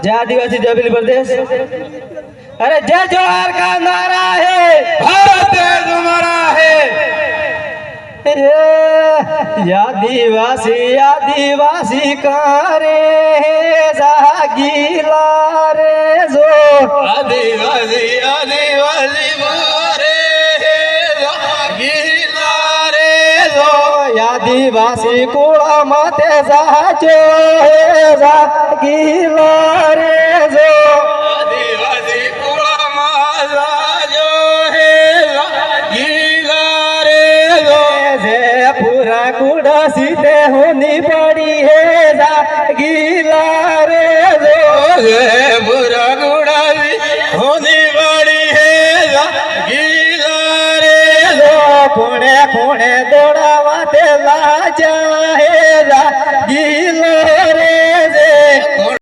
जय आदिवासी जय बिल प्रदेश। अरे जय जोहार का नारा है, भारत देश हमारा है। आदिवासी आदिवासी कारे जागीला रे जो आदिवासी आदिवासी मोरे जागीला रे जो आदिवासी कुळा माते जाचो जागीला रे जो आदिवासी कुळा माझा जो हे जागीला रे जो जे पूरा कुड़ा सीधे होनी पड़ी है जागीला रे जो जे बुरा गुड़ा भी होने